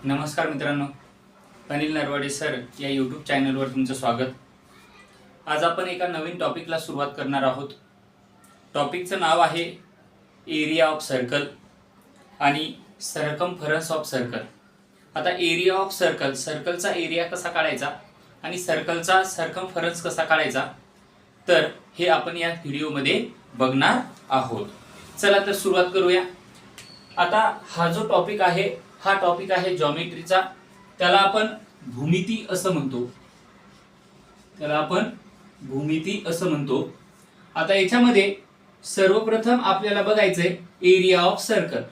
नमस्कार मित्रांनो, अनिल नरवाडे सर या यूट्यूब चॅनलवर तुमचं स्वागत। आज आपण एका नवीन टॉपिकला सुरुवात करणार आहोत। टॉपिकचं नाव आहे एरिया ऑफ सर्कल आणि सरकमफरन्स ऑफ सर्कल। आता एरिया ऑफ सर्कल, सर्कलचा एरिया कसा काढायचा आणि सर्कलचा सरकमफरन्स कसा काढायचा, तर हे आपण या व्हिडिओमध्ये बघणार आहोत। चला तर सुरुवात करूया। आता हा जो टॉपिक आहे हा टॉपिक आहे जॉमेट्रीचा। त्याला आपण भूमिती असं म्हणतो। आता याच्यामध्ये सर्वप्रथम आपल्याला बघायचंय एरिया ऑफ सर्कल।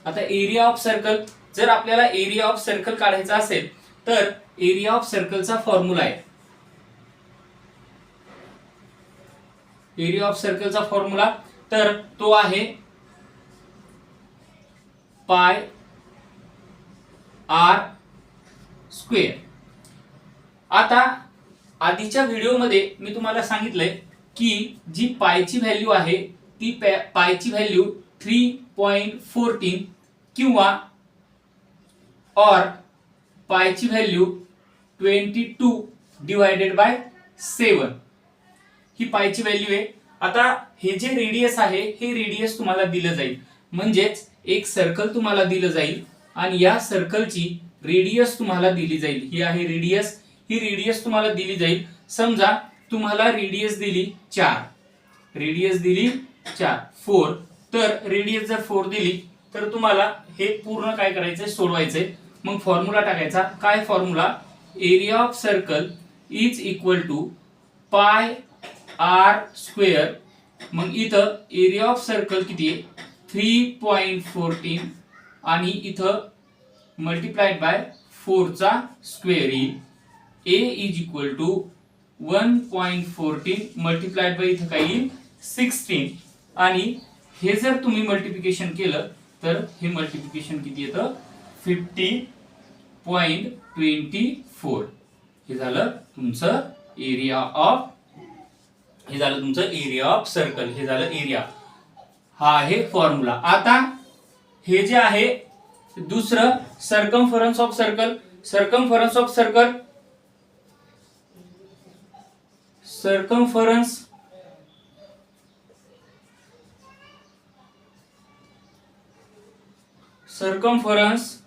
आता एरिया ऑफ सर्कल, जर आपल्याला एरिया ऑफ सर्कल काढायचा असेल तर एरिया ऑफ सर्कलचा फॉर्म्युला आहे। एरिया ऑफ सर्कलचा फॉर्म्युला तर तो आहे पाय आर स्क्वेअर। आता आधीच्या व्हिडिओमध्ये मी तुम्हाला सांगितलंय की जी पायची व्हॅल्यू आहे ती पायची व्हॅल्यू 3.14 किंवा और पायची व्हॅल्यू 22/7 ही पायची व्हॅल्यू आहे। आता हे जे रेडियस आहे हे रेडियस तुम्हाला दिलं जाईल, म्हणजेच एक सर्कल तुम्हाला दिलं जाईल आणि या सर्कलची रेडियस तुम्हाला दिली जाईल। ही आहे रेडियस, ही रेडियस तुम्हाला दिली जाईल। समजा तुम्हाला रेडियस दिली 4, रेडियस दिली 4 तर रेडियस जर 4 दिली तर तुम्हाला हे पूर्ण काय करायचंय, सोडवायचंय। मग फॉर्म्युला टाकायचा। काय formula? Area of circle is equal to pi R square. मग इथं एरिया ऑफ सर्कल किती आहे 3.14 आणि इथं मल्टिप्लाइड बाय 4 चा स्क्वेअर येईल। A is equal to 1.14 multiplied by इथं काय येईल 16 आणि हे जर तुम्ही मल्टिप्लिकेशन केलं तर हे मल्टिप्लिकेशन किती येतं 50.24। हे झालं तुमचं एरिया ऑफ सर्कल, हे झालं एरिया। हा आहे फॉर्म्युला। आता हे जे आहे दुसरं circumference of circle. Circumference of circle, circumference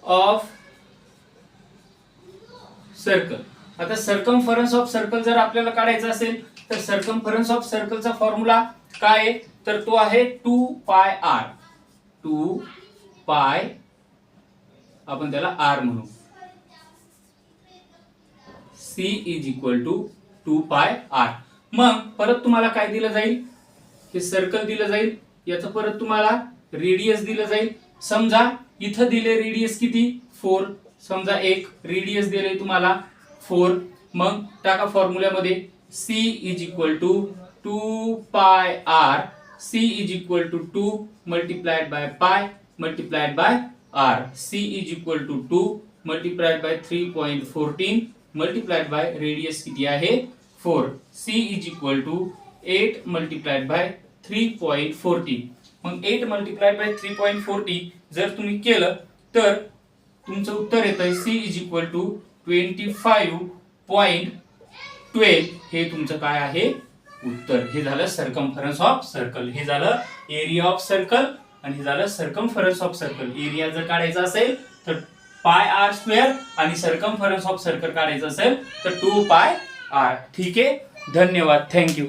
of circle. आता सरकमफरन्स ऑफ सर्कल जर आपल्याला काढायचं असेल तर सरकमफरन्स ऑफ सर्कलचा फॉर्म्युला काय आहे, तर तो आहे 2 पाय आर। 2 पाय आपण त्याला आर म्हणू। C is equal to 2 pi R. मग परत तुम्हाला काय दिलं जाईल, हे सर्कल दिलं जाईल, याचं परत तुम्हाला रेडियस दिलं जाईल। समजा इथं दिले रेडियस किती 4, समजा एक रेडियस दिले तुम्हाला 4। मग टाका फॉर्म्युल्यामध्ये c is equal to 2 pi r. c is equal to 2 multiplied by pi multiplied by r. c is equal to 2 multiplied by 3.14 multiplied by radius किती आहे 4। c is equal to 8 multiplied by 3.14। मग 8 multiplied by 3.14 जर तुम्ही केलं तर तुमचं उत्तर येतंय c इज इक्वल टू 25.12। हे तुमचं काय आहे उत्तर। हे झालं सरकमफरन्स ऑफ सर्कल, हे झालं एरिया ऑफ सर्कल आणि हे झालं सरकमफरन्स ऑफ सर्कल। एरिया जर काढायचा असेल तर पाय आर स्क्वेअर आणि सरकमफरन्स ऑफ सर्कल काढायचं असेल तर 2 पाय आर। ठीक आहे, धन्यवाद, थँक्यू।